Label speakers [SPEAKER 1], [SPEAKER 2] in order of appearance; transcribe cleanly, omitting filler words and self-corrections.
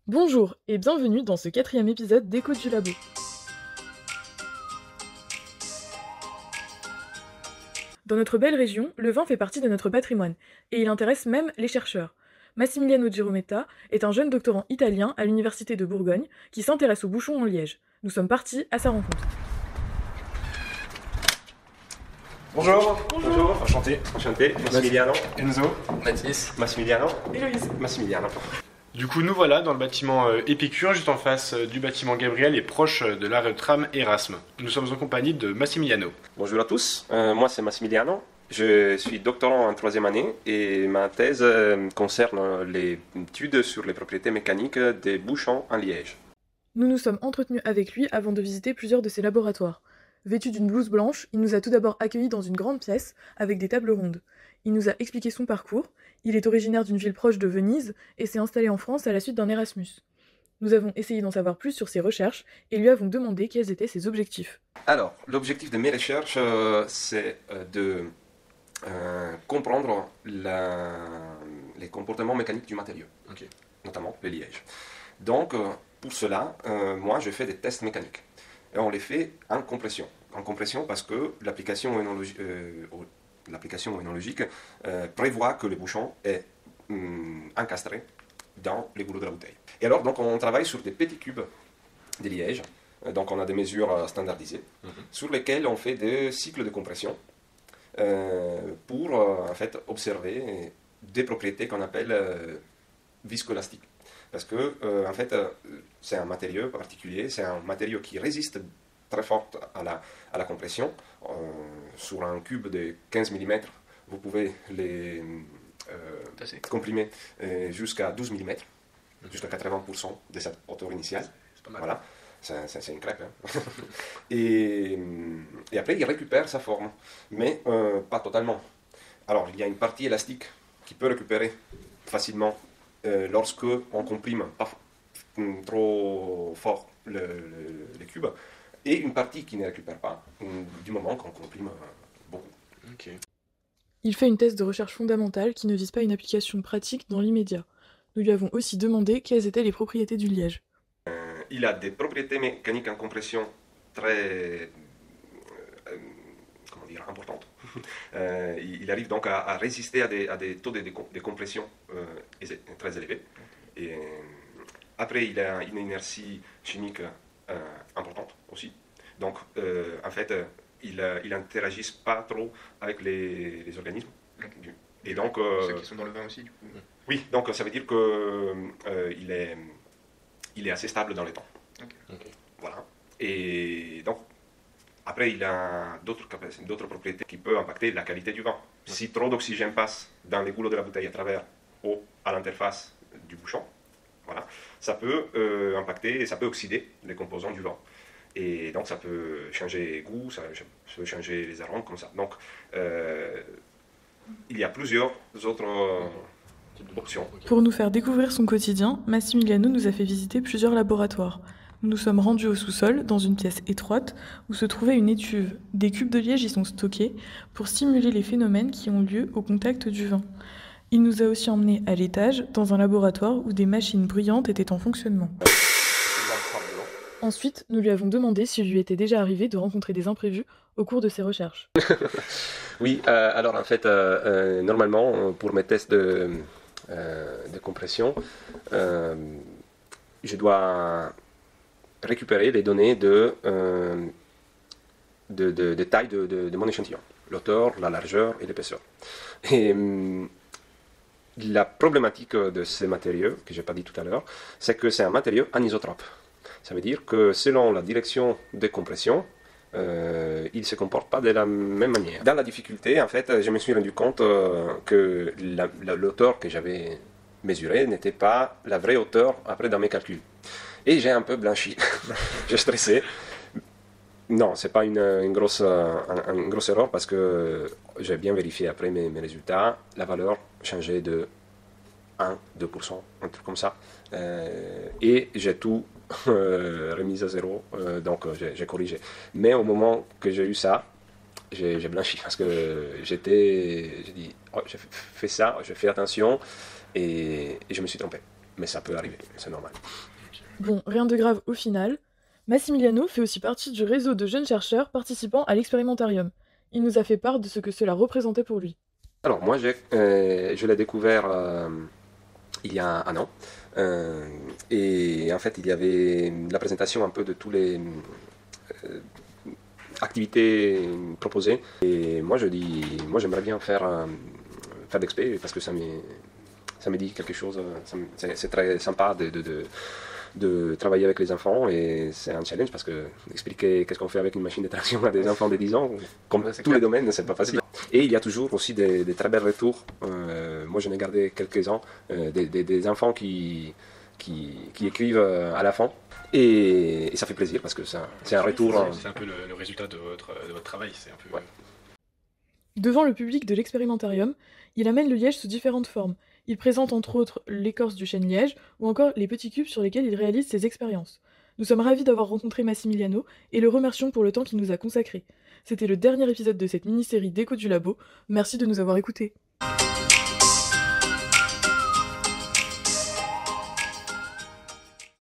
[SPEAKER 1] Bonjour et bienvenue dans ce 4e épisode d'Écho du Labo. Dans notre belle région, le vin fait partie de notre patrimoine, et il intéresse même les chercheurs. Massimiliano Girometta est un jeune doctorant italien à l'université de Bourgogne qui s'intéresse aux bouchons en Liège. Nous sommes partis à sa rencontre.
[SPEAKER 2] Bonjour.
[SPEAKER 1] Bonjour.
[SPEAKER 2] Enchanté. Massimiliano.
[SPEAKER 3] Enzo.
[SPEAKER 4] Mathis.
[SPEAKER 2] Massimiliano.
[SPEAKER 1] Héloïse.
[SPEAKER 2] Massimiliano.
[SPEAKER 3] Du coup, nous voilà dans le bâtiment Épicure, juste en face du bâtiment Gabriel et proche de l'arrêt de tram Erasme. Nous sommes en compagnie de Massimiliano.
[SPEAKER 2] Bonjour à tous. Moi, c'est Massimiliano. Je suis doctorant en 3e année et ma thèse concerne l'étude sur les propriétés mécaniques des bouchons en liège.
[SPEAKER 1] Nous nous sommes entretenus avec lui avant de visiter plusieurs de ses laboratoires. Vêtu d'une blouse blanche, il nous a tout d'abord accueillis dans une grande pièce avec des tables rondes. Il nous a expliqué son parcours. Il est originaire d'une ville proche de Venise et s'est installé en France à la suite d'un Erasmus. Nous avons essayé d'en savoir plus sur ses recherches et lui avons demandé quels étaient ses objectifs.
[SPEAKER 2] Alors, l'objectif de mes recherches, c'est de comprendre les comportements mécaniques du matériau, notamment le liège. Donc, pour cela, moi, je fais des tests mécaniques. Et on les fait en compression. En compression parce que l'application œnologique prévoit que le bouchon est encastré dans les goulots de la bouteille. Et alors, donc, on travaille sur des petits cubes de liège. Donc, on a des mesures standardisées sur lesquelles on fait des cycles de compression pour en fait observer des propriétés qu'on appelle viscoélastiques. Parce que en fait, c'est un matériau particulier, c'est un matériau qui résiste très fort à la compression. Sur un cube de 15 mm, vous pouvez les comprimer jusqu'à 12 mm, jusqu'à 80% de cette hauteur initiale.
[SPEAKER 4] C'est pas mal.
[SPEAKER 2] Voilà, c'est une crêpe. Hein. et après, il récupère sa forme, mais pas totalement. Alors, il y a une partie élastique qui peut récupérer facilement lorsque on comprime pas trop fort le cube, et une partie qui ne récupère pas du moment qu'on comprime beaucoup.
[SPEAKER 3] Okay.
[SPEAKER 1] Il fait une thèse de recherche fondamentale qui ne vise pas une application pratique dans l'immédiat. Nous lui avons aussi demandé quelles étaient les propriétés du liège.
[SPEAKER 2] Il a des propriétés mécaniques en compression très importantes. Il arrive donc à résister à des taux de compression très élevés. Et après, il a une inertie chimique importante aussi. Donc, en fait, il n'interagit pas trop avec les organismes. Et donc,
[SPEAKER 4] Ceux qui sont dans le vin aussi, du coup.
[SPEAKER 2] oui, donc ça veut dire qu'il il est assez stable dans le temps.
[SPEAKER 4] Okay.
[SPEAKER 2] Voilà. Et donc, après, il a d'autres propriétés qui peuvent impacter la qualité du vin. Si trop d'oxygène passe dans les goulots de la bouteille à travers ou à l'interface du bouchon, voilà, ça peut impacter, ça peut oxyder les composants du vin. Et donc, ça peut changer le goût, ça peut changer les arômes, comme ça. Donc, il y a plusieurs autres options.
[SPEAKER 1] Pour nous faire découvrir son quotidien, Massimiliano nous a fait visiter plusieurs laboratoires. Nous nous sommes rendus au sous-sol, dans une pièce étroite, où se trouvait une étuve. Des cubes de liège y sont stockés pour simuler les phénomènes qui ont lieu au contact du vin. Il nous a aussi emmenés à l'étage, dans un laboratoire où des machines bruyantes étaient en fonctionnement. Ensuite, nous lui avons demandé s'il lui était déjà arrivé de rencontrer des imprévus au cours de ses recherches.
[SPEAKER 2] Oui, alors en fait, normalement, pour mes tests de compression, je dois récupérer les données de taille de mon échantillon, l'hauteur, la largeur et l'épaisseur. Et la problématique de ces matériaux, que je n'ai pas dit tout à l'heure, c'est que c'est un matériau anisotrope. Ça veut dire que selon la direction de compression, il ne se comporte pas de la même manière. Dans la difficulté, en fait, je me suis rendu compte que l'hauteur que j'avais mesurée n'était pas la vraie hauteur après dans mes calculs. Et j'ai un peu blanchi. J'ai stressé. Non, ce n'est pas une grosse erreur parce que j'ai bien vérifié après mes résultats. La valeur changeait de 1-2%, un truc comme ça. Et j'ai tout remis à zéro, donc j'ai corrigé. Mais au moment que j'ai eu ça, j'ai blanchi parce que j'ai dit, oh, j'ai fait ça, j'ai fait attention et je me suis trompé. mais ça peut arriver, c'est normal.
[SPEAKER 1] Bon, rien de grave au final. Massimiliano fait aussi partie du réseau de jeunes chercheurs participant à l'expérimentarium. Il nous a fait part de ce que cela représentait pour lui.
[SPEAKER 2] Alors moi, je l'ai découvert il y a un an. Et en fait, il y avait la présentation un peu de tous les activités proposées. Et moi, moi j'aimerais bien faire d'expé parce que ça me dit quelque chose. C'est très sympa de travailler avec les enfants et c'est un challenge parce que expliquer qu'est-ce qu'on fait avec une machine de traction à des enfants de 10 ans, comme tous les domaines, c'est pas facile. Et il y a toujours aussi des très belles retours. Moi, j'en ai gardé quelques-uns, des enfants qui écrivent à la fin. Et ça fait plaisir parce que c'est un retour.
[SPEAKER 3] C'est un peu le résultat de votre travail. C'est un peu...
[SPEAKER 2] Ouais.
[SPEAKER 1] Devant le public de l'expérimentarium, il amène le liège sous différentes formes. Il présente entre autres l'écorce du chêne liège ou encore les petits cubes sur lesquels il réalise ses expériences. Nous sommes ravis d'avoir rencontré Massimiliano et le remercions pour le temps qu'il nous a consacré. C'était le dernier épisode de cette mini-série d'Écho du Labo. Merci de nous avoir écoutés.